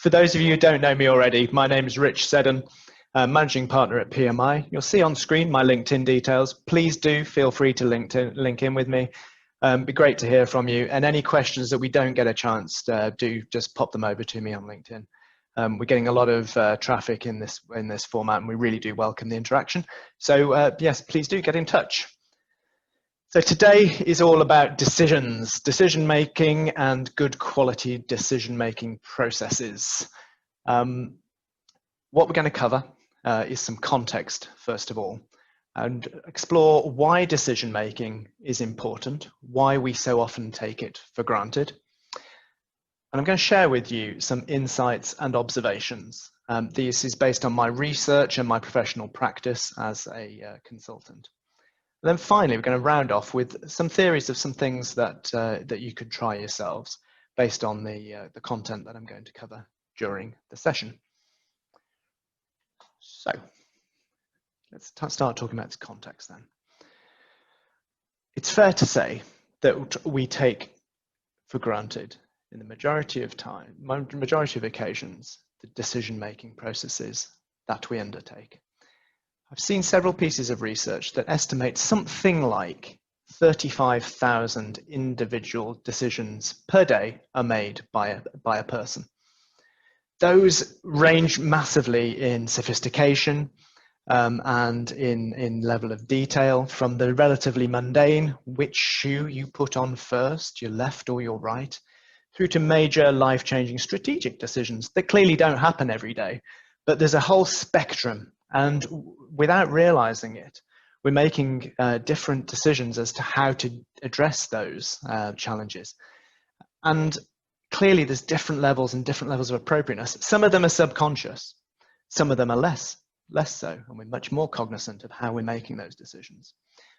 For those of you who don't know me already, my name is Rich Seddon, Managing Partner at PMI. You'll see on screen my LinkedIn details. Please do feel free to link in with me. It'd be great to hear from you. And any questions that we don't get a chance to do, just pop them over to me on LinkedIn. We're getting a lot of traffic in this format, and we really do welcome the interaction. So yes, please do get in touch. So today is all about decision making and good quality decision making processes. What we're going to cover is some context, first of all, and explore why decision making is important, why we so often take it for granted. And I'm going to share with you some insights and observations. This is based on my research and my professional practice as a consultant. And then finally, we're going to round off with some theories of some things that you could try yourselves based on the content that I'm going to cover during the session. So let's start talking about this context then. It's fair to say that we take for granted in the majority of occasions, the decision-making processes that we undertake. I've seen several pieces of research that estimate something like 35,000 individual decisions per day are made by a person. Those range massively in sophistication and in level of detail, from the relatively mundane, which shoe you put on first, your left or your right, through to major life-changing strategic decisions that clearly don't happen every day. But there's a whole spectrum, and without realizing it, we're making different decisions as to how to address those challenges. And clearly there's different levels and different levels of appropriateness. Some of them are subconscious, some of them are less so, and we're much more cognizant of how we're making those decisions.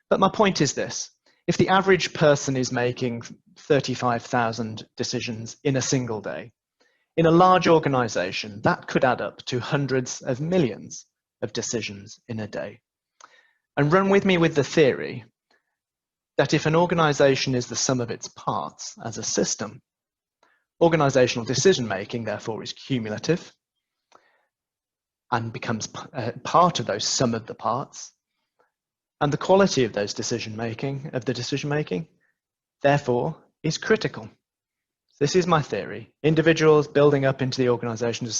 But my point is this: if the average person is making 35,000 decisions in a single day, in a large organization, that could add up to hundreds of millions of decisions in a day. And run with me with the theory that if an organization is the sum of its parts as a system, organizational decision making therefore is cumulative and becomes part of those sum of the parts, and the quality of those decision making, therefore is critical. This is my theory. Individuals building up into the organizational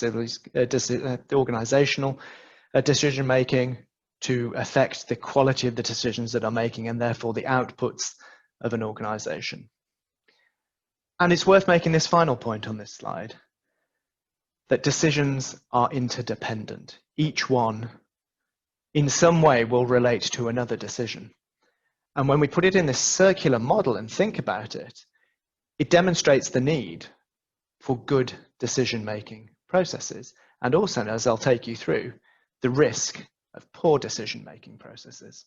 decision making to affect the quality of the decisions that are making, and therefore the outputs of an organization. And it's worth making this final point on this slide, that decisions are interdependent. Each one in some way will relate to another decision. And when we put it in this circular model and think about it, it demonstrates the need for good decision-making processes, and also, as I'll take you through, the risk of poor decision-making processes.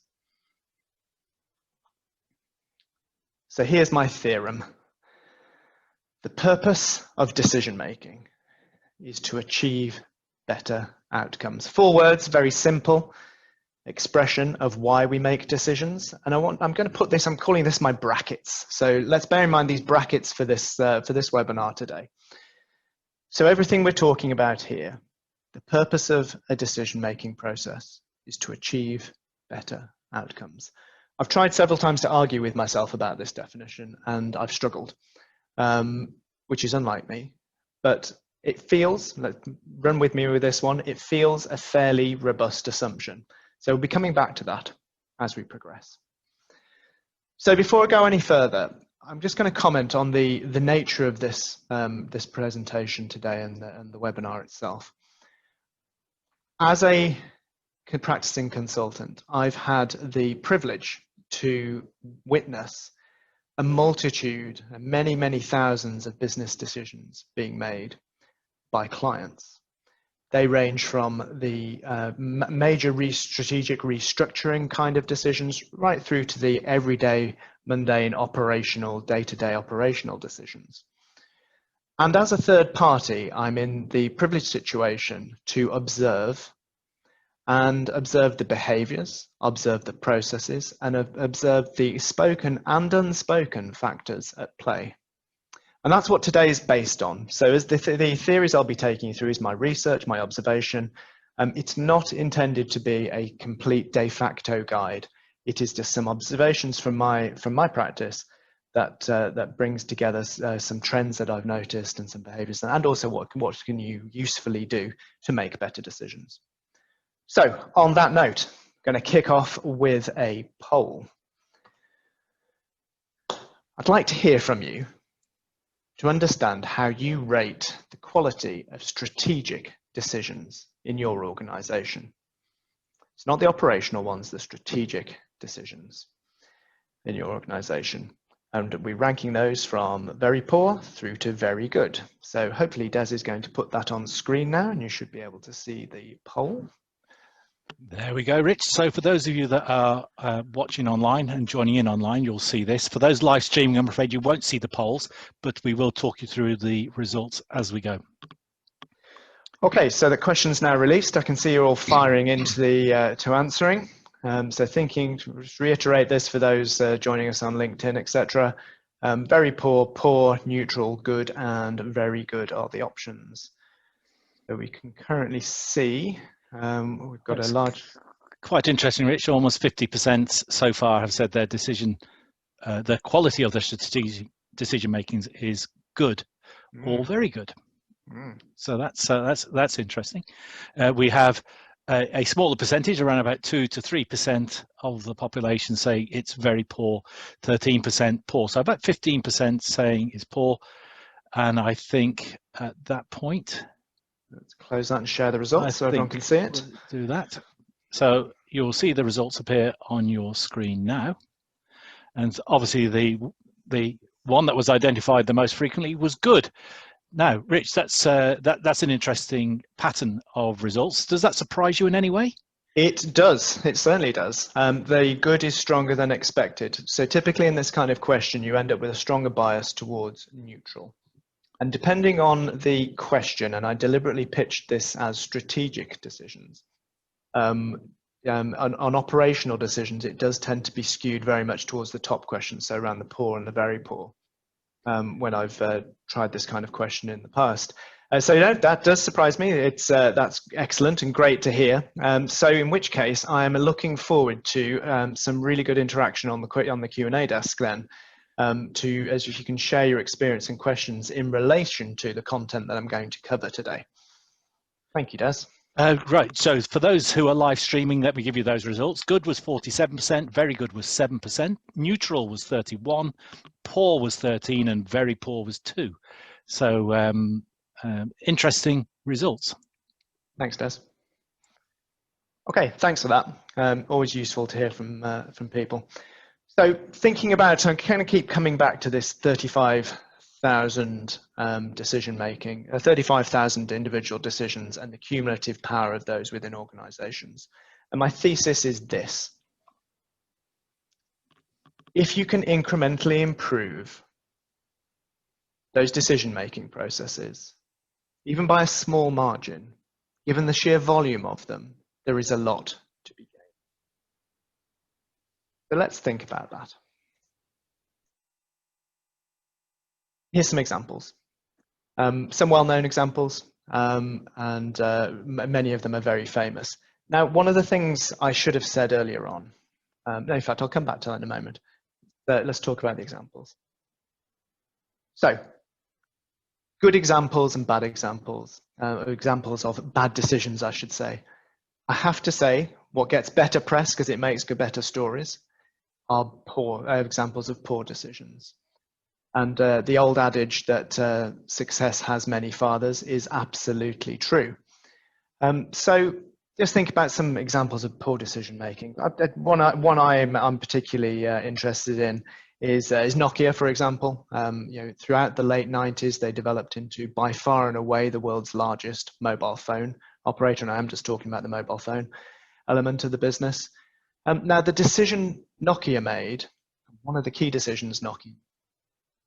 So here's my theorem. The purpose of decision-making is to achieve better outcomes. 4 words, very simple expression of why we make decisions. And I'm going to put this, I'm calling this my brackets. So let's bear in mind these brackets for this webinar today. So everything we're talking about here, the purpose of a decision-making process is to achieve better outcomes. I've tried several times to argue with myself about this definition, and I've struggled, which is unlike me, but it feels, run with me with this one, it feels a fairly robust assumption. So we'll be coming back to that as we progress. So before I go any further, I'm just going to comment on the nature of this presentation today and the webinar itself. As a practicing consultant, I've had the privilege to witness a multitude, many thousands of business decisions being made by clients. They range from the major strategic restructuring kind of decisions right through to the everyday, mundane, operational, day-to-day operational decisions. And as a third party, I'm in the privileged situation to observe the behaviors, observe the processes, and observe the spoken and unspoken factors at play. And that's what today is based on. So as the theories I'll be taking you through is my research, my observation. It's not intended to be a complete de facto guide. It is just some observations from my practice that brings together some trends that I've noticed and some behaviors, and also what can you usefully do to make better decisions. So on that note, I'm going to kick off with a poll. I'd like to hear from you to understand how you rate the quality of strategic decisions in your organization. It's not the operational ones, the strategic decisions in your organization. And we're ranking those from very poor through to very good. So hopefully Des is going to put that on screen now, and you should be able to see the poll. There we go, Rich. So for those of you that are watching online and joining in online, you'll see this. For those live streaming, I'm afraid you won't see the polls, but we will talk you through the results as we go. Okay, so the question's now released. I can see you're all firing into the to answering. So thinking, to just reiterate this for those joining us on LinkedIn, etc. Very poor, poor, neutral, good, and very good are the options. So we can currently see we've got a large... Quite interesting, Rich. Almost 50% so far have said their decision, the quality of their strategic decision making is good or very good. So that's interesting. We have a smaller percentage, around about 2 to 3% of the population say it's very poor, 13% poor. So about 15% saying it's poor. And I think at that point, let's close that and share the results so everyone can see it. We'll do that. So you'll see the results appear on your screen now. And obviously the one that was identified the most frequently was good. Now, Rich, that's an interesting pattern of results. Does that surprise you in any way? It does. It certainly does. The good is stronger than expected. So typically in this kind of question, you end up with a stronger bias towards neutral. And depending on the question, and I deliberately pitched this as strategic decisions, on operational decisions, it does tend to be skewed very much towards the top question, so around the poor and the very poor, when I've tried this kind of question in the past. So that does surprise me. That's excellent and great to hear. So in which case, I am looking forward to some really good interaction on the Q&A desk then. As you can share your experience and questions in relation to the content that I'm going to cover today. Thank you, Des. Right, so for those who are live streaming, let me give you those results. Good was 47%, very good was 7%, neutral was 31%, poor was 13%, and very poor was 2%. So interesting results. Thanks, Des. Okay, thanks for that. Always useful to hear from people. So thinking about, I kind of keep coming back to this 35,000 decision making, 35,000 individual decisions and the cumulative power of those within organizations. And my thesis is this: if you can incrementally improve those decision making processes, even by a small margin, given the sheer volume of them, there is a lot to be gained. So let's think about that. Here's some examples, some well-known examples, and many of them are very famous. Now, one of the things I should have said earlier on, in fact, I'll come back to that in a moment, but let's talk about the examples. So, good examples and bad examples, examples of bad decisions, I should say. I have to say, what gets better press because it makes better stories are poor examples of poor decisions. And the old adage that success has many fathers is absolutely true. So just think about some examples of poor decision making. One I'm particularly interested in is Nokia, for example. Throughout the late 90s, they developed into by far and away the world's largest mobile phone operator, and I am just talking about the mobile phone element of the business. Now, the decision Nokia made, one of the key decisions Nokia,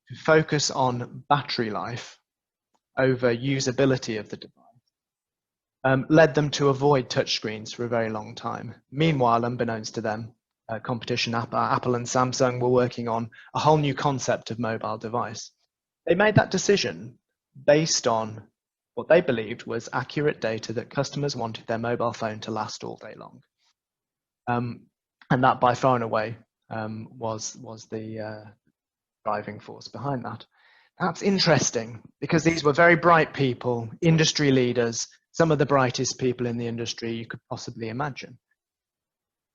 to focus on battery life over usability of the device, led them to avoid touchscreens for a very long time. Meanwhile, unbeknownst to them, competition Apple and Samsung were working on a whole new concept of mobile device. They made that decision based on what they believed was accurate data that customers wanted their mobile phone to last all day long. And that by far and away was the driving force behind that. That's interesting because these were very bright people, industry leaders, some of the brightest people in the industry you could possibly imagine.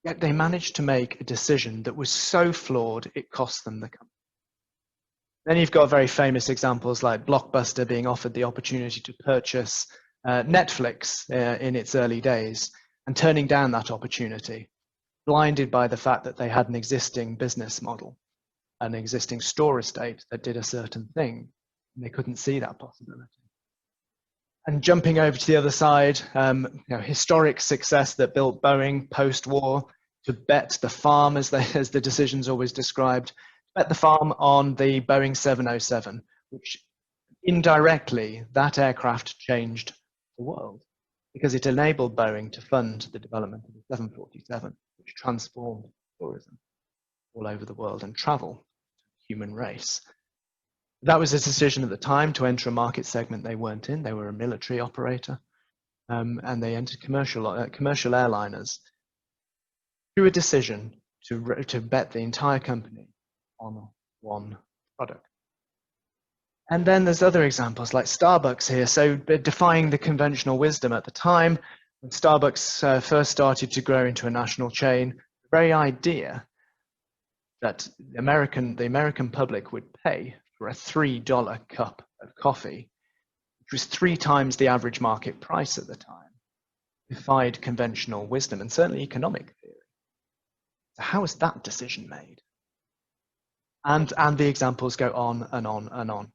Yet they managed to make a decision that was so flawed it cost them the company. Then you've got very famous examples like Blockbuster being offered the opportunity to purchase Netflix in its early days and turning down that opportunity, blinded by the fact that they had an existing business model, an existing store estate that did a certain thing, and they couldn't see that possibility. And jumping over to the other side, historic success that built Boeing post-war to bet the farm, as the decision's always described, bet the farm on the Boeing 707, which indirectly, that aircraft changed the world because it enabled Boeing to fund the development of the 747, which transformed tourism all over the world and travel to the human race. That was a decision at the time to enter a market segment they weren't in. They were a military operator, and they entered commercial airliners through a decision to bet the entire company on one product. And then there's other examples like Starbucks here. So defying the conventional wisdom at the time, when Starbucks first started to grow into a national chain, the very idea that the American public would pay for a $3 cup of coffee, which was 3 times the average market price at the time, defied conventional wisdom and certainly economic theory. So how was that decision made? And the examples go on and on and on.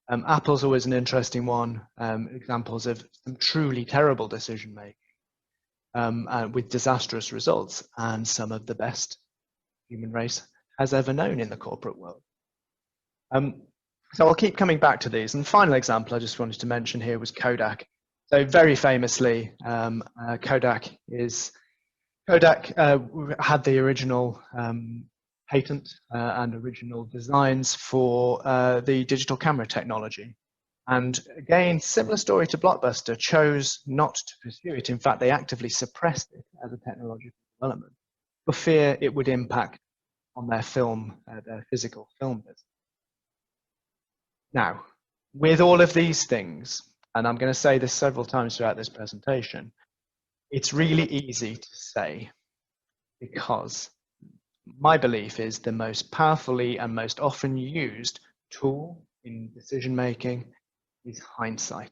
Apple's always an interesting one. Examples of some truly terrible decision making with disastrous results, and some of the best human race has ever known in the corporate world. So I'll keep coming back to these. And the final example I just wanted to mention here was Kodak. So very famously, Kodak had the original patent and original designs for the digital camera technology. And again, similar story to Blockbuster, chose not to pursue it. In fact, they actively suppressed it as a technological development for fear it would impact on their physical film business. Now, with all of these things, and I'm going to say this several times throughout this presentation, it's really easy to say, because my belief is the most powerfully and most often used tool in decision making is hindsight.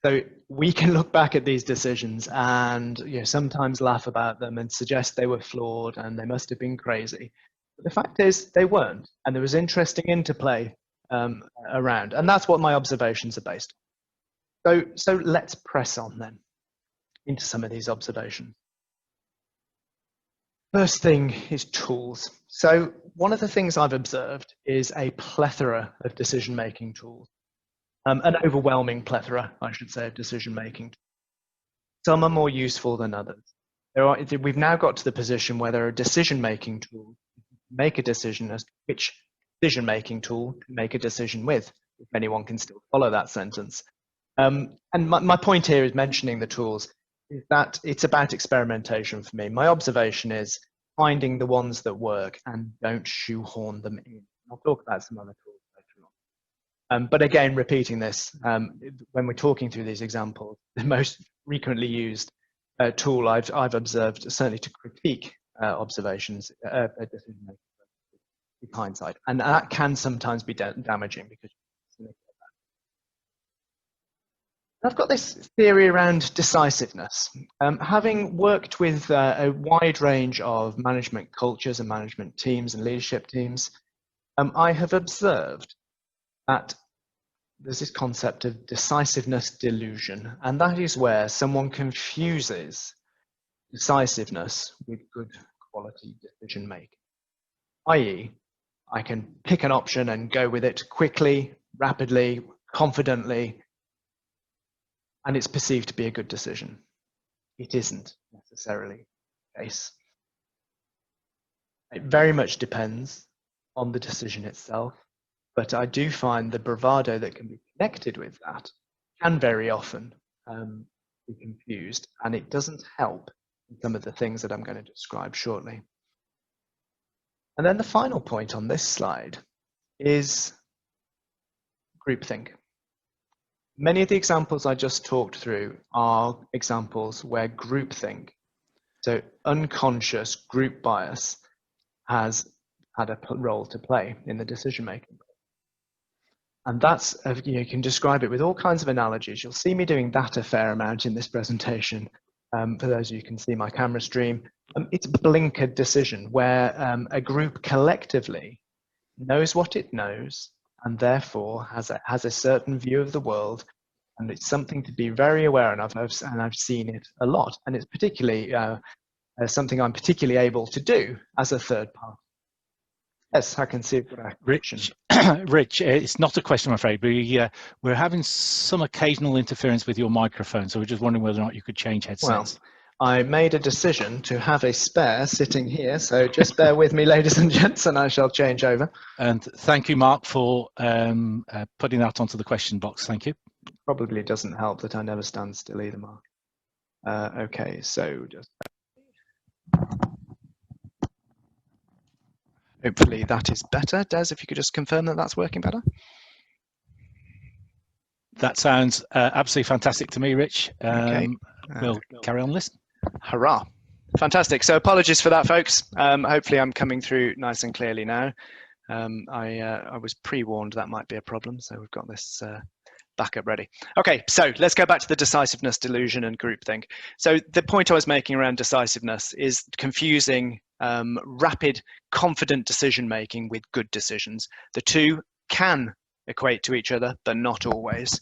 So we can look back at these decisions and sometimes laugh about them and suggest they were flawed and they must have been crazy. But the fact is they weren't, and there was interesting interplay around, and that's what my observations are based on. So let's press on then into some of these observations. First thing is tools. So one of the things I've observed is a plethora of decision-making tools, an overwhelming plethora, I should say, of decision-making. Some are more useful than others. We've now got to the position where there are decision-making tools to make a decision as to which decision-making tool to make a decision with, if anyone can still follow that sentence. And my point here is mentioning the tools is that it's about experimentation for me. My observation is finding the ones that work and don't shoehorn them in. I'll talk about some other tools later on. But again, repeating this, when we're talking through these examples, the most frequently used tool I've observed, certainly to critique observations, decision-making, is hindsight. And that can sometimes be damaging because I've got this theory around decisiveness. Having worked with a wide range of management cultures and management teams and leadership teams, I have observed that there's this concept of decisiveness delusion, and that is where someone confuses decisiveness with good quality decision making. i.e., I can pick an option and go with it quickly, rapidly, confidently, and it's perceived to be a good decision. It isn't necessarily the case. It very much depends on the decision itself But I do find the bravado that can be connected with that can very often be confused, and it doesn't help in some of the things that I'm going to describe shortly. And then the final point on this slide is groupthink. Many of the examples I just talked through are examples where groupthink, so unconscious group bias, has had a role to play in the decision making. And that's, you can describe it with all kinds of analogies. You'll see me doing that a fair amount in this presentation. For those of you who can see my camera stream, it's a blinkered decision where a group collectively knows what it knows and therefore has a certain view of the world. And it's something to be very aware of, and I've seen it a lot. And it's particularly something I'm particularly able to do as a third party. Yes, I can see it. Rich, it's not a question, I'm afraid. We're having some occasional interference with your microphone, so we're just wondering whether or not you could change headsets. Well, I made a decision to have a spare sitting here, so just bear with me, ladies and gents, and I shall change over. And thank you, Mark, for putting that onto the question box. Thank you. Probably doesn't help that I never stand still either, Mark. Okay, so just... Hopefully that is better. Des, if you could just confirm that that's working better. That sounds absolutely fantastic to me, Rich. Okay. We'll carry on listening. Hurrah. Fantastic. So apologies for that, folks. Hopefully I'm coming through nice and clearly now. I was pre-warned that might be a problem, so we've got this backup ready. Okay, so let's go back to the decisiveness delusion and groupthink. So the point I was making around decisiveness is confusing rapid, confident decision making with good decisions. The two can equate to each other, but not always.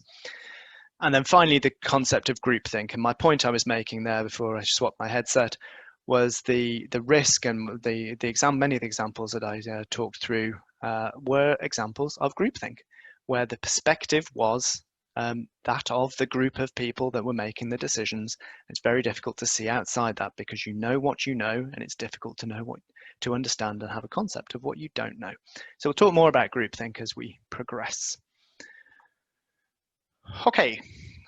And then finally, the concept of groupthink. And my point I was making there before I swapped my headset was the risk, and many of the examples that I talked through were examples of groupthink, where the perspective was that of the group of people that were making the decisions. It's very difficult to see outside that because you know what you know, and it's difficult to know what to understand and have a concept of what you don't know. So we'll talk more about groupthink as we progress. Okay,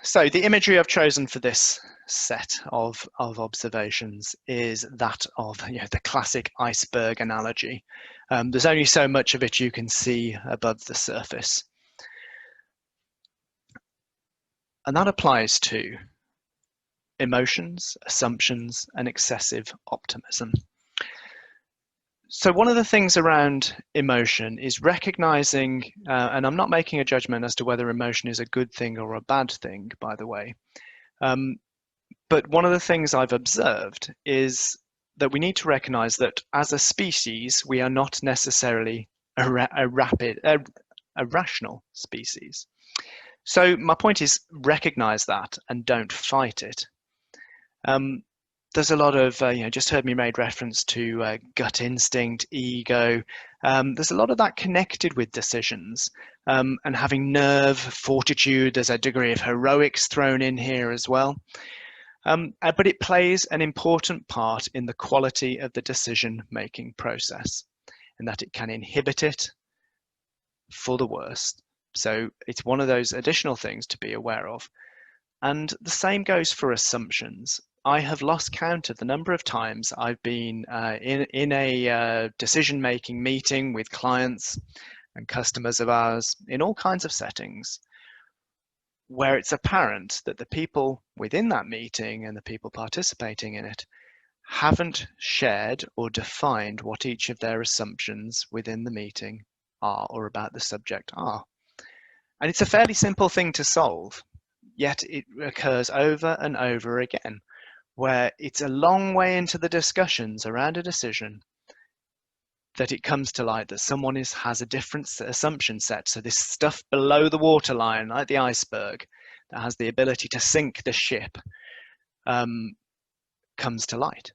so the imagery I've chosen for this set of observations is that of the classic iceberg analogy. There's only so much of it you can see above the surface. And that applies to emotions, assumptions, and excessive optimism. So one of the things around emotion is recognizing, and I'm not making a judgment as to whether emotion is a good thing or a bad thing, by the way, but one of the things I've observed is that we need to recognize that as a species, we are not necessarily a rational species. So my point is recognize that and don't fight it. There's a lot of, just heard me made reference to gut instinct, ego. There's a lot of that connected with decisions and having nerve, fortitude. There's a degree of heroics thrown in here as well. But it plays an important part in the quality of the decision-making process, and that it can inhibit it for the worst. So it's one of those additional things to be aware of. And the same goes for assumptions. I have lost count of the number of times I've been in a decision-making meeting with clients and customers of ours in all kinds of settings, where it's apparent that the people within that meeting and the people participating in it haven't shared or defined what each of their assumptions within the meeting are or about the subject are. And it's a fairly simple thing to solve, yet it occurs over and over again, where it's a long way into the discussions around a decision that it comes to light that someone has a different assumption set. So this stuff below the waterline, like the iceberg, that has the ability to sink the ship, comes to light.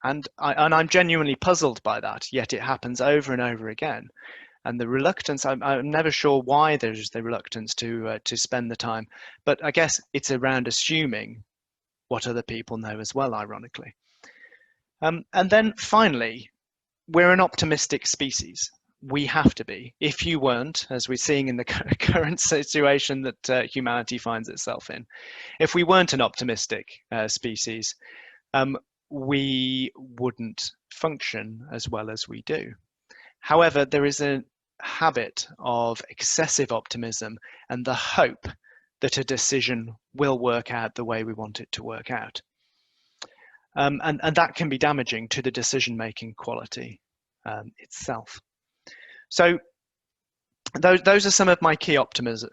And I'm genuinely puzzled by that, yet it happens over and over again. And the reluctance, I'm never sure why there's the reluctance to spend the time, but I guess it's around assuming what other people know as well, ironically. And then finally, we're an optimistic species. we have to be. If you weren't, as we're seeing in the current situation that humanity finds itself in, if we weren't an optimistic species, we wouldn't function as well as we do. However, there is a habit of excessive optimism and the hope that a decision will work out the way we want it to work out. And that can be damaging to the decision-making quality itself. So those are some of my key observations.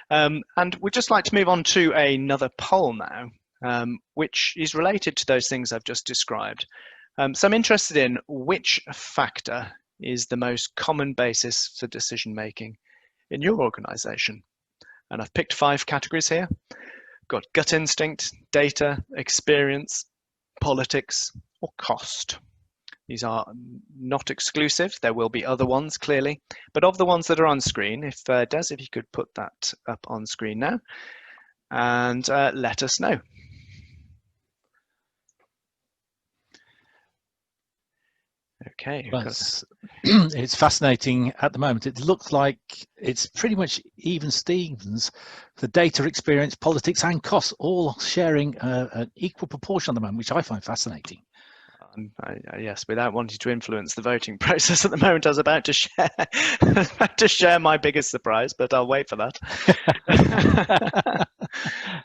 And we'd just like to move on to another poll now, which is related to those things I've just described. So I'm interested in which factor is the most common basis for decision making in your organization. And I've picked 5 categories here. Got gut instinct, data, experience, politics, or cost. These are not exclusive. There will be other ones, clearly. But of the ones that are on screen, if Des, if you could put that up on screen now, and let us know. Okay. Well, it's fascinating at the moment. It looks like it's pretty much even Stevens. The data, experience, politics, and costs all sharing an equal proportion at the moment, which I find fascinating. Yes, without wanting to influence the voting process at the moment, I was about to share my biggest surprise, but I'll wait for that.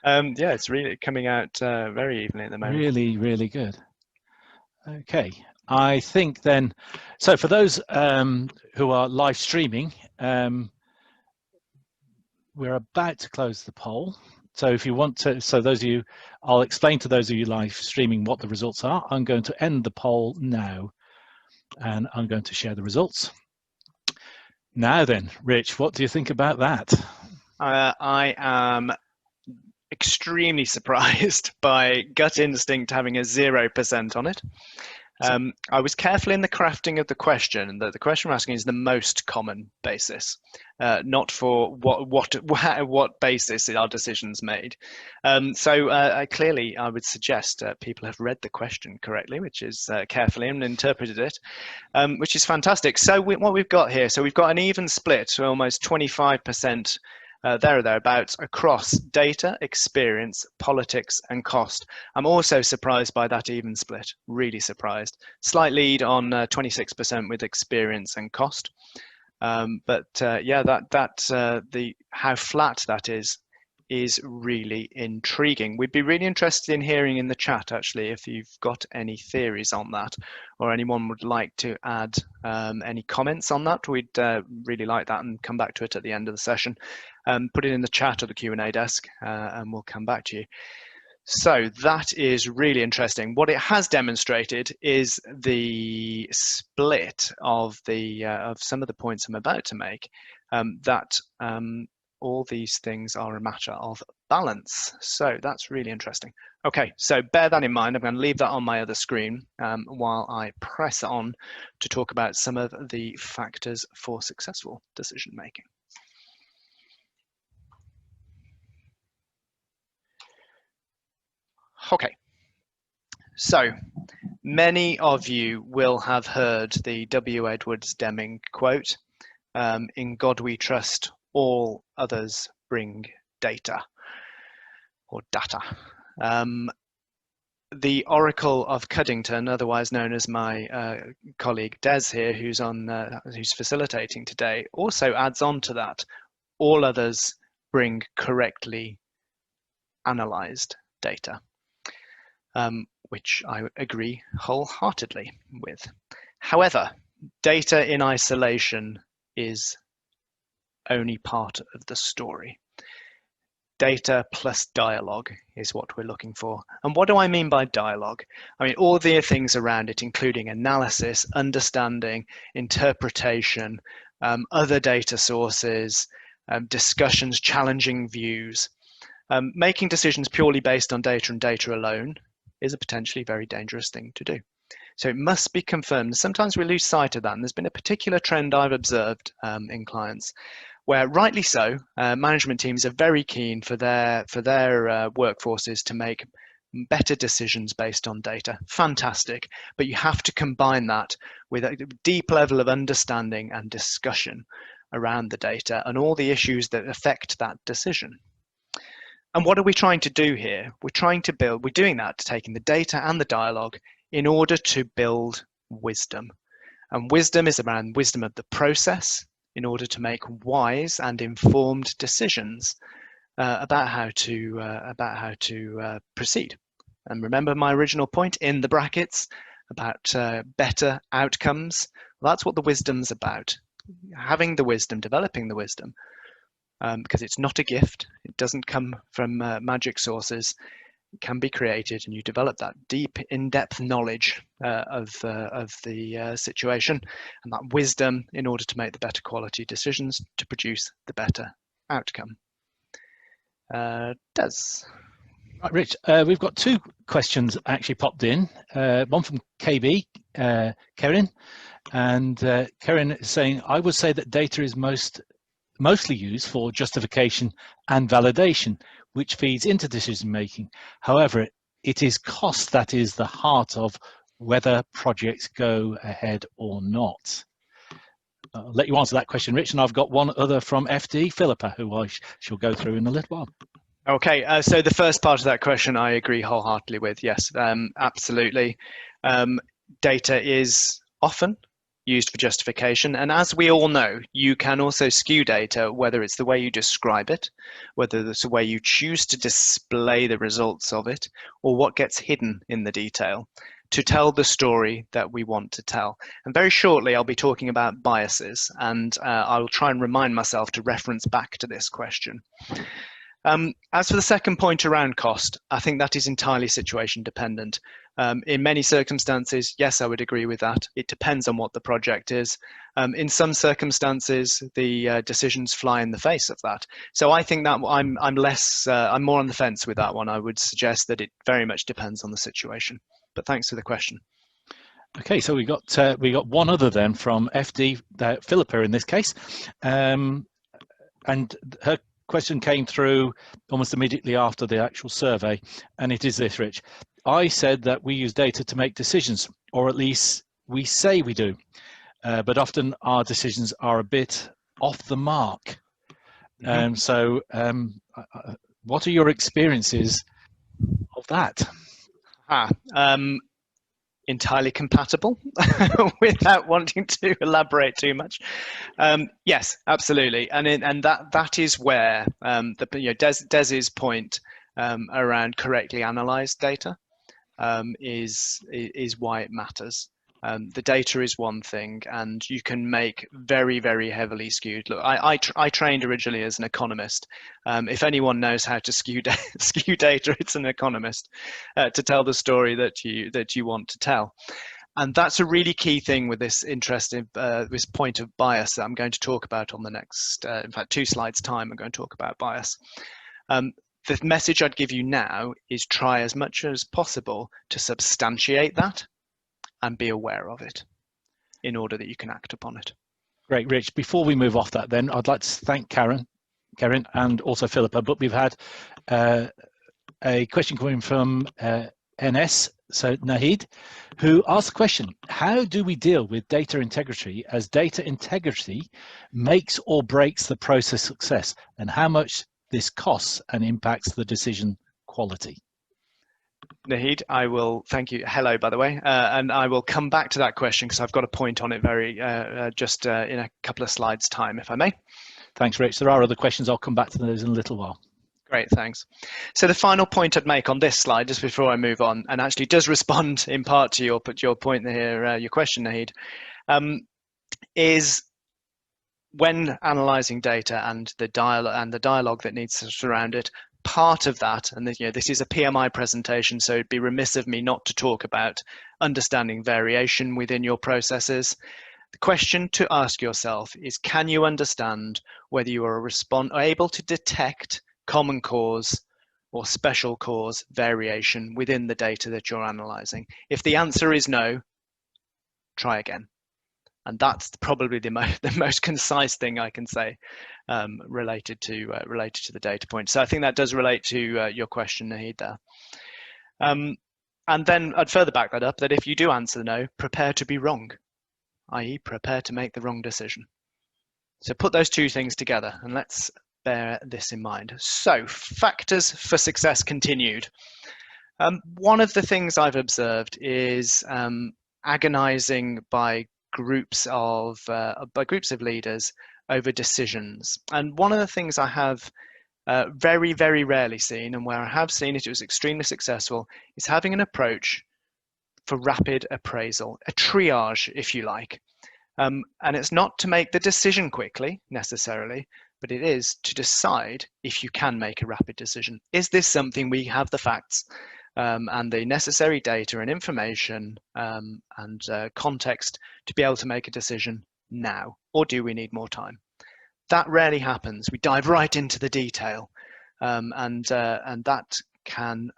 Yeah, it's really coming out very evenly at the moment. Really, really good. Okay, I think then, so for those who are live streaming, we're about to close the poll. So if you want to, so those of you, I'll explain to those of you live streaming what the results are. I'm going to end the poll now, and I'm going to share the results. Now then, Rich, what do you think about that? I am extremely surprised by gut instinct having a 0% on it. I was careful in the crafting of the question, that the question we're asking is the most common basis, not for what basis are decisions made. So clearly, I would suggest people have read the question correctly, which is carefully, and interpreted it, which is fantastic. So what we've got here, so we've got an even split, so almost 25%. There or thereabouts across data, experience, politics, and cost. I'm also surprised by that even split, really surprised. Slight lead on 26% with experience and cost. But yeah, how flat that is really intriguing. We'd be really interested in hearing in the chat, actually, if you've got any theories on that, or anyone would like to add any comments on that. We'd really like that, and come back to it at the end of the session. Put it in the chat or the Q&A desk, and we'll come back to you. So that is really interesting. What it has demonstrated is the split of some of the points I'm about to make, that all these things are a matter of balance. So that's really interesting. Okay, so bear that in mind. I'm going to leave that on my other screen while I press on to talk about some of the factors for successful decision making. Okay, so many of you will have heard the W. Edwards Deming quote, "In God we trust, all others bring data," or data. The Oracle of Cuddington, otherwise known as my colleague Des here, who's facilitating today, also adds on to that. All others bring correctly analyzed data, which I agree wholeheartedly with. However, data in isolation is only part of the story. Data plus dialogue is what we're looking for. And what do I mean by dialogue? I mean all the things around it, including analysis, understanding, interpretation, other data sources, discussions, challenging views. Making decisions purely based on data and data alone is a potentially very dangerous thing to do. So it must be confirmed. Sometimes we lose sight of that, and there's been a particular trend I've observed in clients where, rightly so, management teams are very keen for their workforces to make better decisions based on data. Fantastic. But you have to combine that with a deep level of understanding and discussion around the data and all the issues that affect that decision. And what are we trying to do here? We're doing that, taking the data and the dialogue in order to build wisdom. And wisdom is around wisdom of the process in order to make wise and informed decisions about how to proceed. And remember my original point in the brackets about better outcomes. Well, that's what the wisdom's about. Having the wisdom, developing the wisdom, because it's not a gift. It doesn't come from magic sources. It can be created, and you develop that deep, in-depth knowledge of the situation and that wisdom in order to make the better quality decisions to produce the better outcome. Des. Right, Rich, we've got two questions actually popped in. One from KB, Karen, and Karen is saying, I would say that data is mostly used for justification and validation, which feeds into decision making. However, it is cost that is the heart of whether projects go ahead or not. I'll let you answer that question, Rich, and I've got one other from FD, Philippa, who I shall go through in a little while. Okay, so the first part of that question I agree wholeheartedly with. Yes, absolutely. Data is often used for justification, and as we all know, you can also skew data, whether it's the way you describe it, whether it's the way you choose to display the results of it, or what gets hidden in the detail to tell the story that we want to tell. And very shortly I'll be talking about biases, and I will try and remind myself to reference back to this question. As for the second point around cost, I think that is entirely situation dependent. In many circumstances, yes, I would agree with that. It depends on what the project is. In some circumstances, the decisions fly in the face of that. So I think that I'm more on the fence with that one. I would suggest that it very much depends on the situation. But thanks for the question. Okay, so we got one other then from FD, Philippa in this case, and her question came through almost immediately after the actual survey, and it is this, Rich. I said that we use data to make decisions, or at least we say we do, but often our decisions are a bit off the mark. Mm-hmm. What are your experiences of that? Entirely compatible without wanting to elaborate too much. Yes, absolutely, and that is where Des's point around correctly analyzed data is why it matters. The data is one thing, and you can make very, very heavily skewed. Look, I trained originally as an economist. If anyone knows how to skew data, it's an economist to tell the story that you want to tell. And that's a really key thing with this interesting this point of bias that I'm going to talk about on the next, in fact, 2 slides time. I'm going to talk about bias. The message I'd give you now is try as much as possible to substantiate that and be aware of it in order that you can act upon it. Great, Rich. Before we move off that then, I'd like to thank Karen, and also Philippa, but we've had a question coming from NS, so Nahid, who asked the question, how do we deal with data integrity, as data integrity makes or breaks the process success, and how much this costs and impacts the decision quality? Nahid, I will thank you. Hello, by the way, and I will come back to that question because I've got a point on it just in a couple of slides' time, if I may. Thanks, Rich. There are other questions. I'll come back to those in a little while. Great, thanks. So the final point I'd make on this slide, just before I move on, and actually does respond in part to your point here, your question, Nahid, is when analysing data and the dialogue that needs to surround it. Part of that, and this is a PMI presentation, so it'd be remiss of me not to talk about understanding variation within your processes. The question to ask yourself is, can you understand whether you are able to detect common cause or special cause variation within the data that you're analysing? If the answer is no, try again. And that's probably the most concise thing I can say related to the data point. So I think that does relate to your question, Nahid, there. And then I'd further back that up that if you do answer no, prepare to be wrong, i.e. prepare to make the wrong decision. So put those two things together and let's bear this in mind. So factors for success continued. One of the things I've observed is agonizing by groups of leaders over decisions. And one of the things I have very, very rarely seen, and where I have seen it, it was extremely successful, is having an approach for rapid appraisal, a triage, if you like. And it's not to make the decision quickly, necessarily, but it is to decide if you can make a rapid decision. Is this something we have the facts and the necessary data and information and context to be able to make a decision now, or do we need more time? That rarely happens. We dive right into the detail, and that can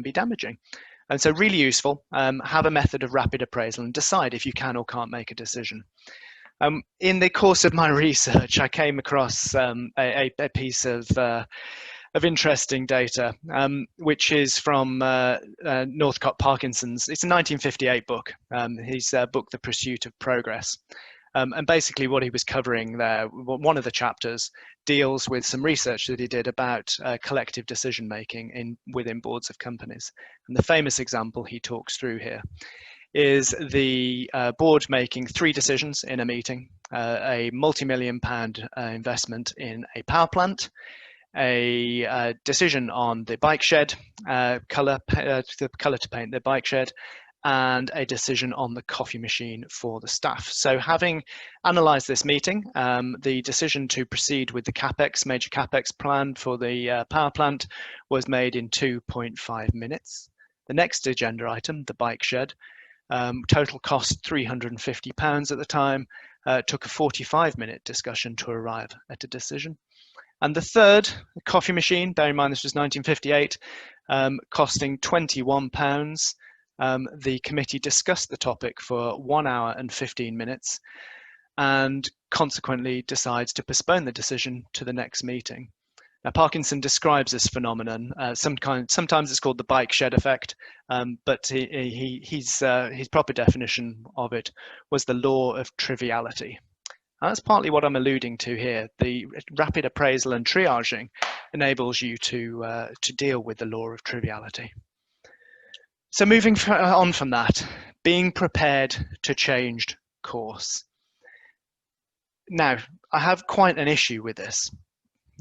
be damaging. And so really useful, have a method of rapid appraisal and decide if you can or can't make a decision. In the course of my research, I came across a piece of interesting data, which is from Northcott Parkinson's. It's a 1958 book, his book, The Pursuit of Progress. And basically what he was covering there, one of the chapters deals with some research that he did about collective decision making within boards of companies. And the famous example he talks through here is the board making 3 decisions in a meeting: a multi-million-pound investment in a power plant, a decision on the bike shed, the color to paint the bike shed, and a decision on the coffee machine for the staff. So having analysed this meeting, the decision to proceed with the major capex plan for the power plant was made in 2.5 minutes. The next agenda item, the bike shed, total cost £350 at the time, took a 45-minute discussion to arrive at a decision. And the third, the coffee machine, bear in mind this was 1958, costing £21. The committee discussed the topic for 1 hour and 15 minutes and consequently decides to postpone the decision to the next meeting. Now, Parkinson describes this phenomenon. Sometimes it's called the bike shed effect, but his proper definition of it was the law of triviality. And that's partly what I'm alluding to here. The rapid appraisal and triaging enables you to deal with the law of triviality. So moving on from that, being prepared to change course. Now, I have quite an issue with this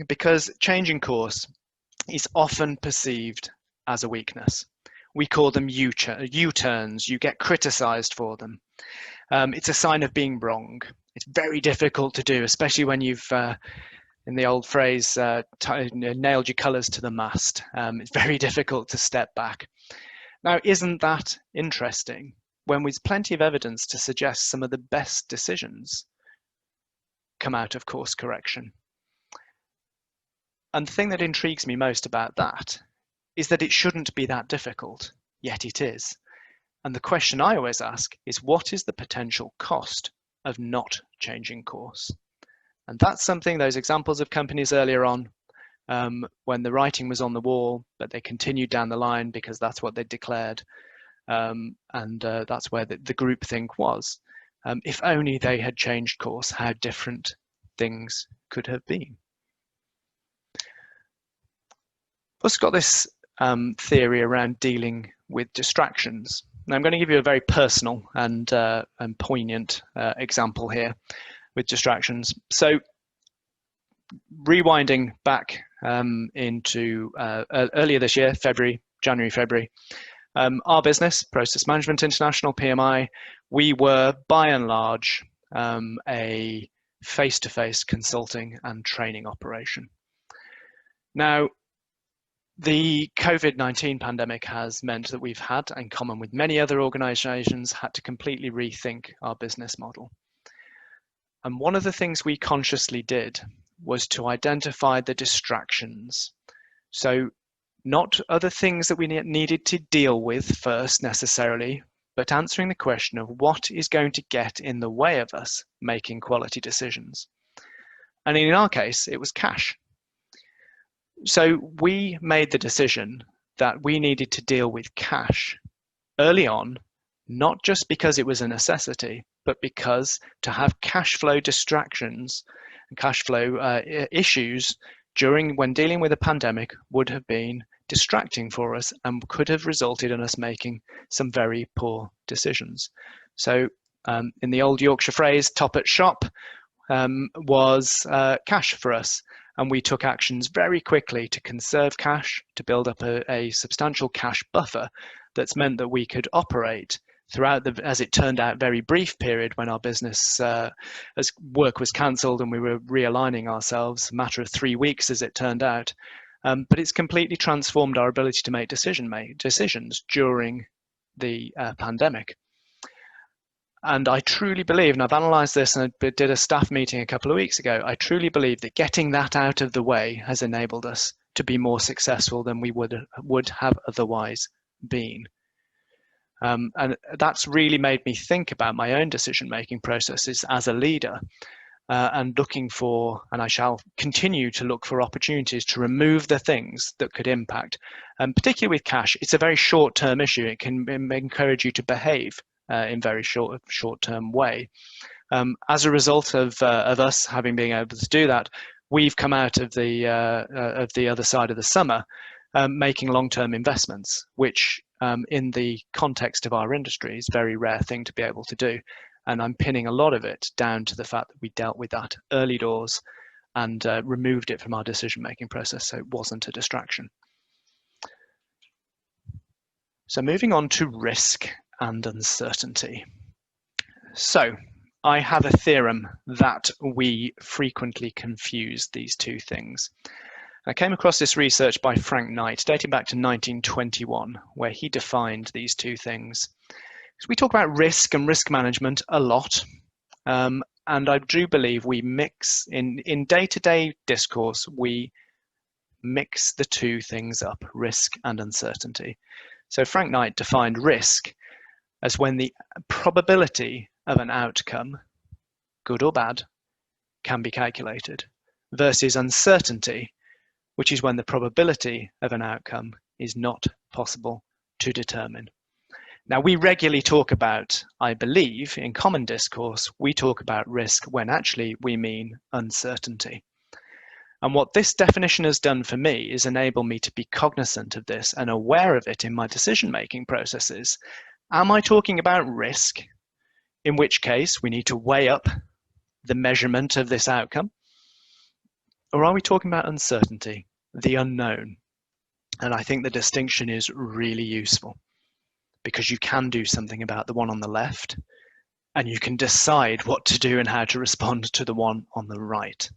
because changing course is often perceived as a weakness. We call them U-turns. You get criticized for them. It's a sign of being wrong. It's very difficult to do, especially when you've, in the old phrase, nailed your colors to the mast. It's very difficult to step back. Now, isn't that interesting when there's plenty of evidence to suggest some of the best decisions come out of course correction? And the thing that intrigues me most about that is that it shouldn't be that difficult, yet it is. And the question I always ask is, what is the potential cost of not changing course? And that's something, those examples of companies earlier on, when the writing was on the wall, but they continued down the line because that's what they declared, and that's where the groupthink was. If only they had changed course, how different things could have been. Plus got this theory around dealing with distractions. Now I'm going to give you a very personal and poignant example here with distractions. So rewinding back into earlier this year, January, February, our business, Process Management International, PMI, we were by and large a face-to-face consulting and training operation. Now, the COVID-19 pandemic has meant that we've had, in common with many other organizations, had to completely rethink our business model. And one of the things we consciously did was to identify the distractions. So not other things that we needed to deal with first necessarily, but answering the question of what is going to get in the way of us making quality decisions. And in our case, it was cash. So we made the decision that we needed to deal with cash early on, not just because it was a necessity, but because to have cash flow distractions and cash flow issues when dealing with a pandemic would have been distracting for us and could have resulted in us making some very poor decisions. So in the old Yorkshire phrase, top at shop was cash for us. And we took actions very quickly to conserve cash, to build up a substantial cash buffer that's meant that we could operate throughout the, as it turned out, very brief period when our business as work was cancelled and we were realigning ourselves, a matter of 3 weeks as it turned out. But it's completely transformed our ability to make decisions during the pandemic. And I truly believe, and I've analysed this and I did a staff meeting a couple of weeks ago, I truly believe that getting that out of the way has enabled us to be more successful than we would have otherwise been. And that's really made me think about my own decision-making processes as a leader and looking for, and I shall continue to look for opportunities to remove the things that could impact. And particularly with cash, it's a very short-term issue. It can encourage you to behave in very short-term way. As a result of us having been able to do that, we've come out of the other side of the summer making long-term investments, which in the context of our industry is a very rare thing to be able to do. And I'm pinning a lot of it down to the fact that we dealt with that early doors and removed it from our decision-making process so it wasn't a distraction. So moving on to risk and uncertainty. So I have a theorem that we frequently confuse these two things. I came across this research by Frank Knight dating back to 1921, where he defined these two things. So we talk about risk and risk management a lot, and I do believe we mix, in day-to-day discourse, we mix the two things up, risk and uncertainty. So Frank Knight defined risk as when the probability of an outcome, good or bad, can be calculated, versus uncertainty, which is when the probability of an outcome is not possible to determine. Now, we regularly talk about, I believe, in common discourse, we talk about risk when actually we mean uncertainty. And what this definition has done for me is enable me to be cognizant of this and aware of it in my decision-making processes. Am I talking about risk, in which case we need to weigh up the measurement of this outcome? Or are we talking about uncertainty, the unknown? And I think the distinction is really useful because you can do something about the one on the left and you can decide what to do and how to respond to the one on the right.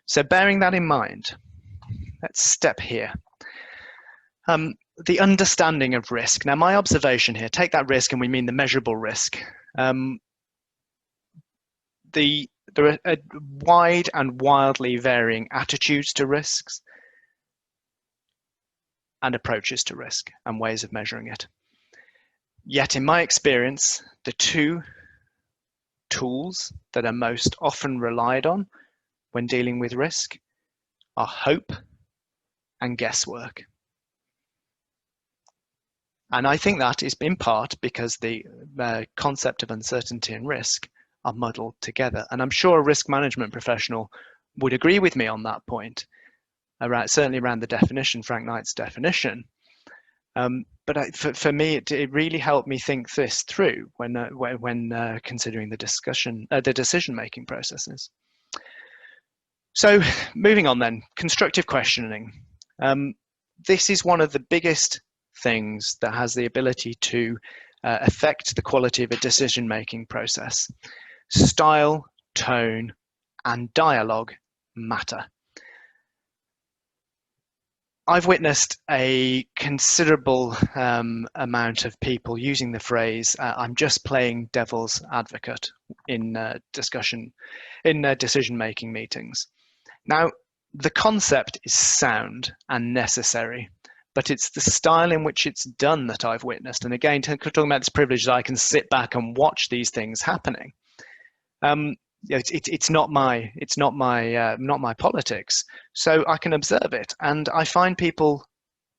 So bearing that in mind, let's step here. The understanding of risk. Now, my observation here, take that risk and we mean the measurable risk. There are wide and wildly varying attitudes to risks and approaches to risk and ways of measuring it. Yet in my experience, the two tools that are most often relied on when dealing with risk are hope and guesswork. And I think that is in part because the concept of uncertainty and risk are muddled together. And I'm sure a risk management professional would agree with me on that point, certainly around the definition, Frank Knight's definition. But for me, it really helped me think this through when considering the decision-making processes. So moving on then, constructive questioning. This is one of the biggest things that has the ability to affect the quality of a decision-making process. Style, tone, and dialogue matter. I've witnessed a considerable amount of people using the phrase, I'm just playing devil's advocate in decision-making meetings. Now, the concept is sound and necessary, but it's the style in which it's done that I've witnessed. And again, talking about this privilege that I can sit back and watch these things happening. It's not my politics, so I can observe it, and I find people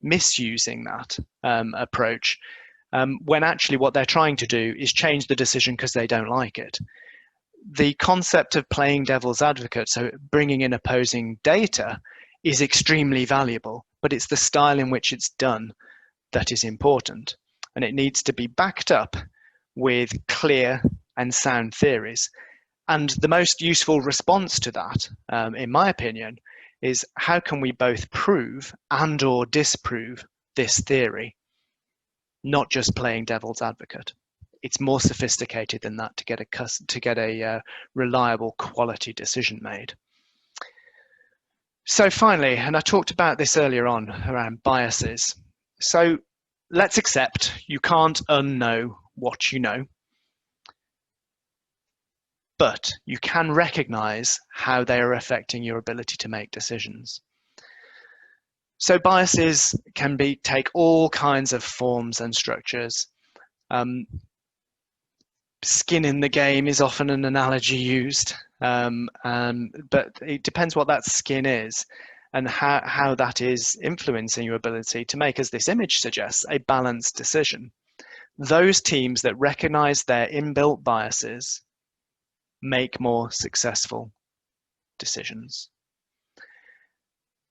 misusing that approach, when actually what they're trying to do is change the decision because they don't like it. The concept of playing devil's advocate, so bringing in opposing data, is extremely valuable, but it's the style in which it's done that is important. And it needs to be backed up with clear and sound theories. And the most useful response to that, in my opinion, is how can we both prove and or disprove this theory, not just playing devil's advocate. It's more sophisticated than that to get a reliable quality decision made. So finally, and I talked about this earlier on around biases. So let's accept you can't unknow what you know, but you can recognize how they are affecting your ability to make decisions. So biases can take all kinds of forms and structures. Skin in the game is often an analogy used, but it depends what that skin is and how that is influencing your ability to make, as this image suggests, a balanced decision. Those teams that recognize their inbuilt biases make more successful decisions.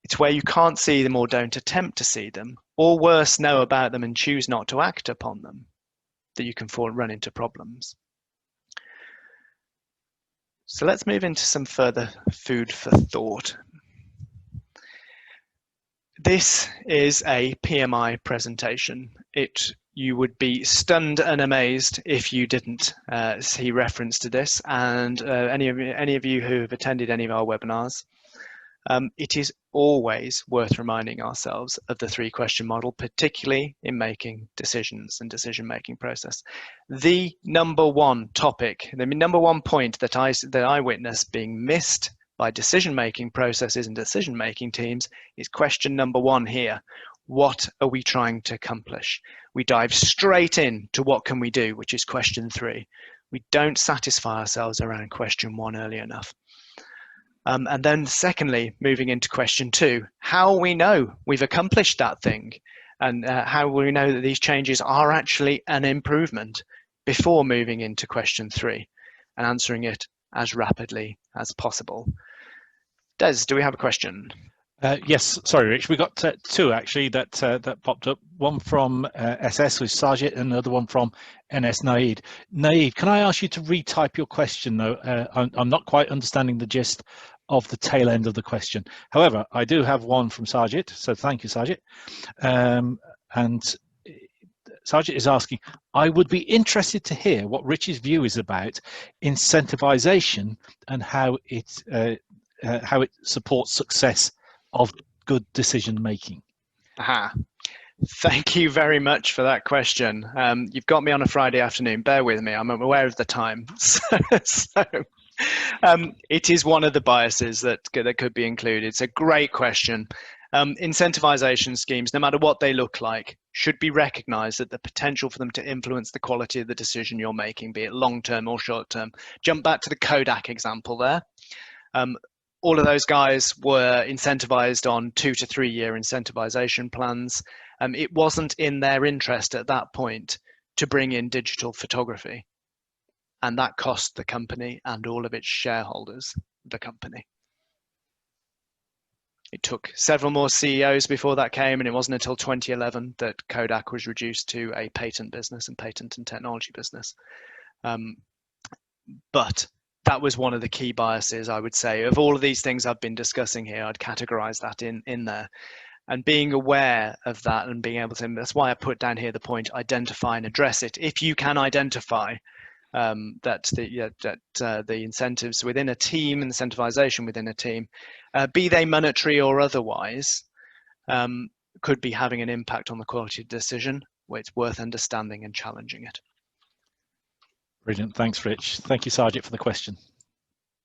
It's where you can't see them or don't attempt to see them, or worse, know about them and choose not to act upon them, that you can run into problems. So let's move into some further food for thought. This is a PMI presentation. You would be stunned and amazed if you didn't see reference to this, and any of you who have attended any of our webinars. It is always worth reminding ourselves of the 3-question model, particularly in making decisions and decision-making process. The number one topic, the number one point that I witness being missed by decision-making processes and decision-making teams is question number 1 here. What are we trying to accomplish? We dive straight in to what can we do, which is question 3. We don't satisfy ourselves around question 1 early enough. And then secondly, moving into question 2, how we know we've accomplished that thing, and how we know that these changes are actually an improvement before moving into question 3 and answering it as rapidly as possible. Des, do we have a question? Yes, sorry, Rich. We got 2 actually that popped up. One from SS with Sajid, and another one from NS Naeed. Naeed, can I ask you to retype your question though? I'm not quite understanding the gist of the tail end of the question. However, I do have one from Sajid, so thank you, Sajid. And Sajid is asking, I would be interested to hear what Rich's view is about incentivization and how it supports success of good decision making. Aha. Thank you very much for that question. You've got me on a Friday afternoon. Bear with me. I'm aware of the time. It is one of the biases that could be included. It's a great question. Incentivization schemes, no matter what they look like, should be recognized at the potential for them to influence the quality of the decision you're making, be it long-term or short-term. Jump back to the Kodak example there. All of those guys were incentivized on 2 to 3 year incentivization plans. It wasn't in their interest at that point to bring in digital photography. And that cost the company and all of its shareholders the company. It took several more CEOs before that came, and it wasn't until 2011 that Kodak was reduced to a patent business and patent and technology business. But that was one of the key biases, I would say. Of all of these things I've been discussing here, I'd categorize that in there. And being aware of that and being able to, that's why I put down here the point, identify and address it. If you can identify that the incentives within a team, incentivization within a team, be they monetary or otherwise, could be having an impact on the quality of decision, where it's worth understanding and challenging it. Brilliant. Thanks, Rich. Thank you, Sajid, for the question.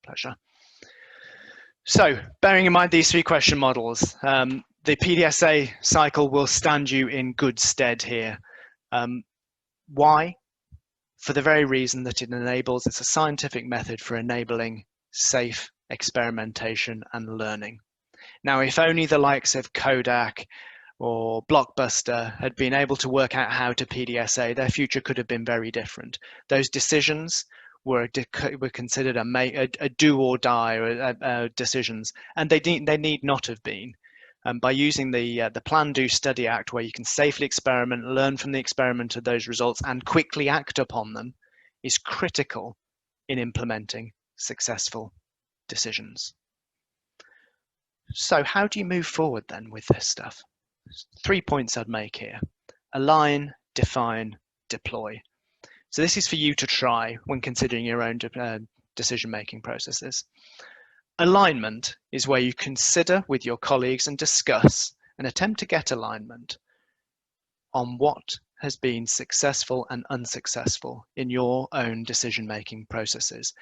Pleasure. So, bearing in mind these 3 question models, the PDSA cycle will stand you in good stead here. Why? For the very reason that it's a scientific method for enabling safe experimentation and learning. Now, if only the likes of Kodak or Blockbuster had been able to work out how to PDSA, their future could have been very different. Those decisions were considered a do or die decisions, and they need not have been. By using the Plan, Do, Study Act, where you can safely experiment, learn from the experiment of those results, and quickly act upon them, is critical in implementing successful decisions. So how do you move forward then with this stuff? 3 points I'd make here: align, define, deploy. So this is for you to try when considering your own decision-making processes. Alignment is where you consider with your colleagues and discuss and attempt to get alignment on what has been successful and unsuccessful in your own decision-making processes.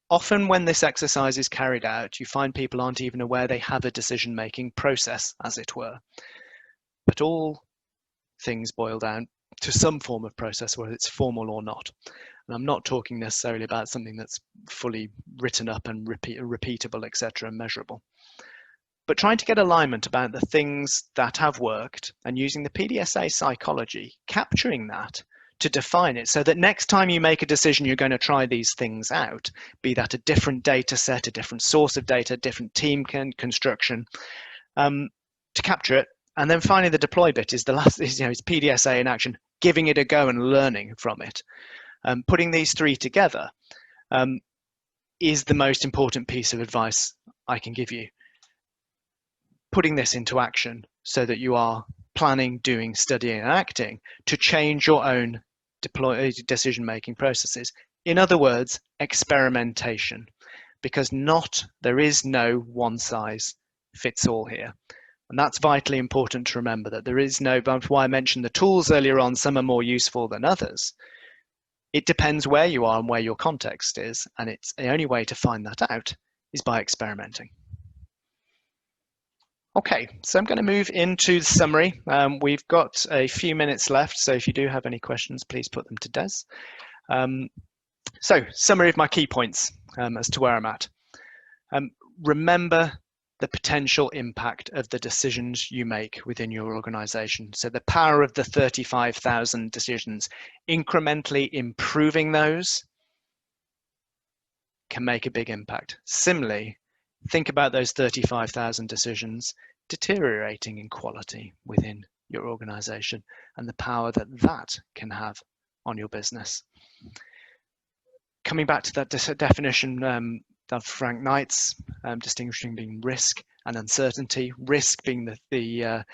Often when this exercise is carried out, you find people aren't even aware they have a decision-making process, as it were. But all things boil down to some form of process, whether it's formal or not. And I'm not talking necessarily about something that's fully written up and repeatable, etc., and measurable. But trying to get alignment about the things that have worked and using the PDSA psychology, capturing that to define it so that next time you make a decision, you're going to try these things out, be that a different data set, a different source of data, different team construction, to capture it. And then finally, the deploy bit is the last, it's PDSA in action, giving it a go and learning from it. Putting these three together is the most important piece of advice I can give you. Putting this into action so that you are planning, doing, studying, and acting to change your own decision-making processes. In other words, experimentation, because there is no one size fits all here. And that's vitally important to remember, that there is no, that's why I mentioned the tools earlier on, some are more useful than others. It depends where you are and where your context is, and it's the only way to find that out is by experimenting. Okay, so I'm going to move into the summary. We've got a few minutes left, so if you do have any questions, please put them to Des. So, summary of my key points as to where I'm at. Remember the potential impact of the decisions you make within your organization. So the power of the 35,000 decisions, incrementally improving those can make a big impact. Similarly, think about those 35,000 decisions deteriorating in quality within your organization and the power that that can have on your business. Coming back to that definition of Frank Knight's, distinguishing between risk and uncertainty. Risk being the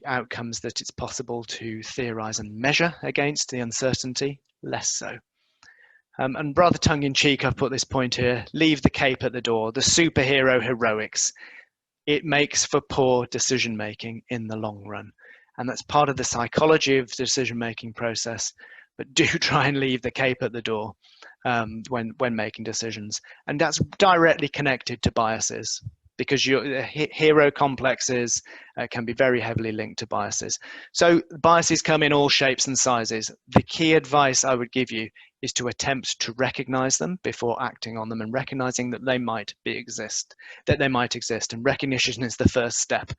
outcomes that it's possible to theorize and measure against, the uncertainty less so. And rather tongue-in-cheek, I've put this point here: leave the cape at the door. The superhero heroics. It makes for poor decision-making in the long run, and that's part of the psychology of the decision-making process. But do try and leave the cape at the door when making decisions, and that's directly connected to biases, because your hero complexes can be very heavily linked to biases. So biases come in all shapes and sizes. The key advice I would give you is to attempt to recognize them before acting on them, and recognizing that they might exist, and recognition is the first step.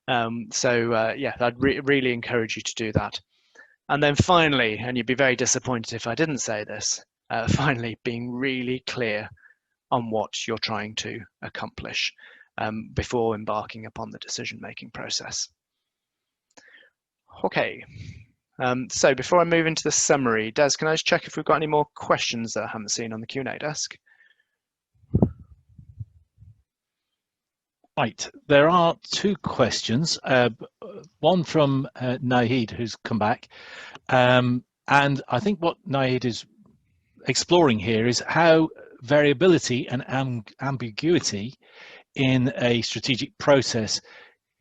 Yeah, I'd really encourage you to do that. And then finally, and you'd be very disappointed if I didn't say this, finally, being really clear on what you're trying to accomplish before embarking upon the decision-making process. Okay, so before I move into the summary, Des, can I just check if we've got any more questions that I haven't seen on the Q&A desk? Right, there are two questions. One from Nahid, who's come back. And I think what Nahid is exploring here is how variability and ambiguity in a strategic process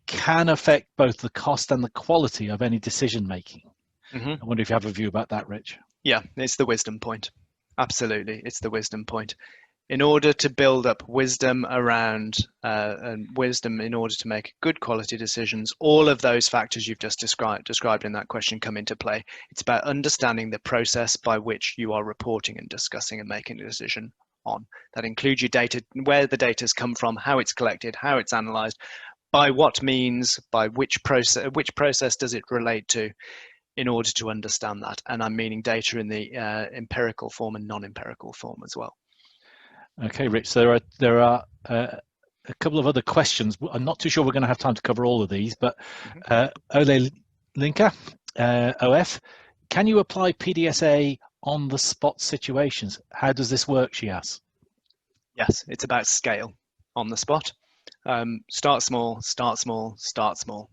can affect both the cost and the quality of any decision making. I wonder if you have a view about that, Rich. Yeah, it's the wisdom point. Absolutely, it's the wisdom point. In order to build up wisdom around and wisdom in order to make good quality decisions, all of those factors you've just described in that question come into play. It's about understanding the process by which you are reporting and discussing and making a decision on. That includes your data, where the data's come from, how it's collected, how it's analyzed, by what means, by which process does it relate to, in order to understand that. And I'm meaning data in the empirical form and non-empirical form as well. Okay, Rich, so there are a couple of other questions. I'm not too sure we're going to have time to cover all of these, but Ole Linka, OF, can you apply PDSA on the spot situations? How does this work, she asks? Yes, it's about scale on the spot. Start small, start small, start small.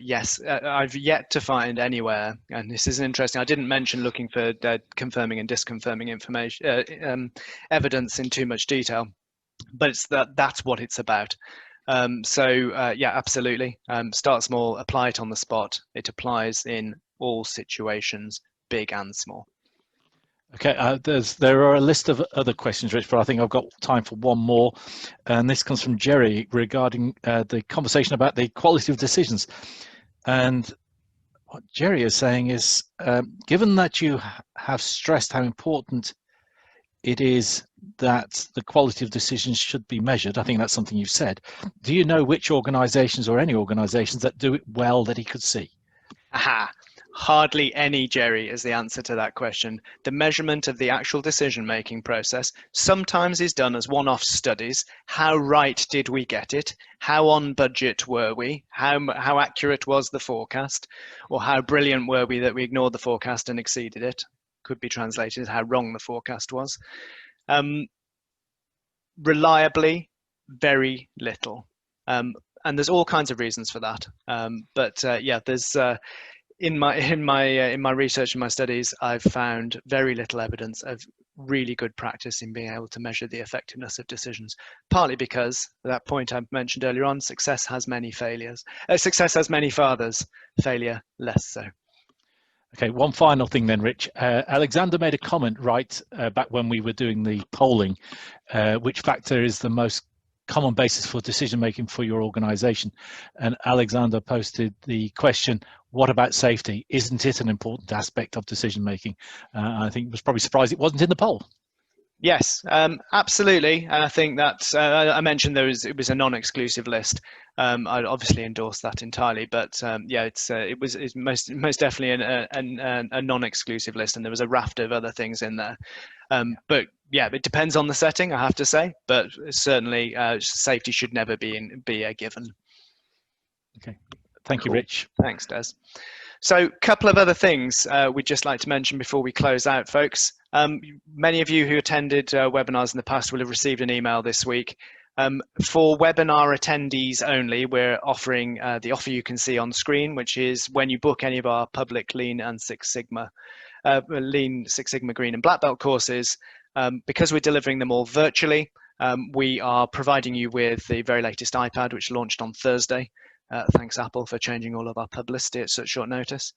Yes, I've yet to find anywhere, and this is interesting. I didn't mention looking for confirming and disconfirming information, evidence in too much detail, but it's that's what it's about. Yeah, absolutely. Start small, apply it on the spot. It applies in all situations, big and small. Okay, there are a list of other questions, Rich, but I think I've got time for one more. And this comes from Jerry regarding the conversation about the quality of decisions. And what Jerry is saying is, given that you have stressed how important it is that the quality of decisions should be measured, I think that's something you've said. Do you know which organizations or any organizations that do it well that he could see? Aha. Hardly any, Jerry, is the answer to that question. The measurement of the actual decision-making process sometimes is done as one-off studies. How right did we get it? How on budget were we? How accurate was the forecast? Or how brilliant were we that we ignored the forecast and exceeded it? Could be translated as how wrong the forecast was. Reliably, very little. And there's all kinds of reasons for that. Yeah, there's in my research and my studies, I've found very little evidence of really good practice in being able to measure the effectiveness of decisions. Partly because that point I mentioned earlier on, success has many failures. Success has many fathers, failure less so. Okay, one final thing then, Rich. Alexander made a comment back when we were doing the polling, which factor is the most common basis for decision making for your organization? And Alexander posted the question, what about safety? Isn't it an important aspect of decision making? I think he was probably surprised it wasn't in the poll. Yes, absolutely. And I think that I mentioned it was a non-exclusive list. I'd obviously endorse that entirely, but yeah, it's most definitely a non-exclusive list, and there was a raft of other things in there. But yeah, it depends on the setting, I have to say. But certainly, safety should never be a given. Okay, thank you, Rich. Thanks, Des. So a couple of other things we'd just like to mention before we close out, folks. Many of you who attended webinars in the past will have received an email this week. For webinar attendees only, we're offering the offer you can see on screen, which is when you book any of our public Lean and Six Sigma, Lean, Six Sigma, Green and Black Belt courses. Because we're delivering them all virtually, we are providing you with the very latest iPad, which launched on Thursday. Thanks, Apple, for changing all of our publicity at such short notice.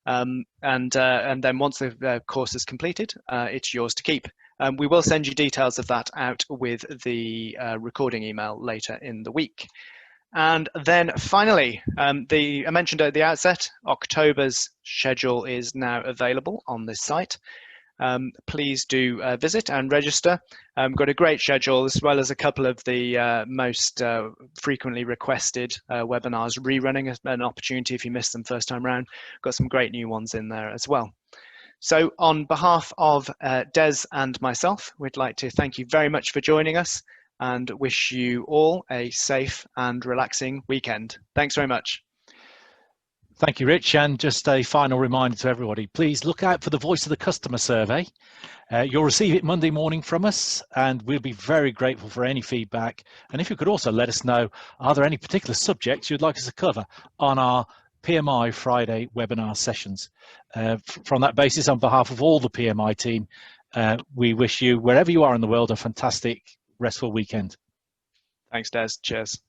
And then once the course is completed, it's yours to keep. We will send you details of that out with the recording email later in the week. And then finally, I mentioned at the outset, October's schedule is now available on this site. Please do visit and register. Got a great schedule, as well as a couple of the most frequently requested webinars rerunning, an opportunity if you missed them first time round. Got some great new ones in there as well. So on behalf of Des and myself, we'd like to thank you very much for joining us and wish you all a safe and relaxing weekend. Thanks very much. Thank you, Rich. And just a final reminder to everybody, please look out for the Voice of the Customer survey. You'll receive it Monday morning from us, and we'll be very grateful for any feedback. And if you could also let us know, are there any particular subjects you'd like us to cover on our PMI Friday webinar sessions? From that basis, on behalf of all the PMI team, we wish you, wherever you are in the world, a fantastic, restful weekend. Thanks, Des. Cheers.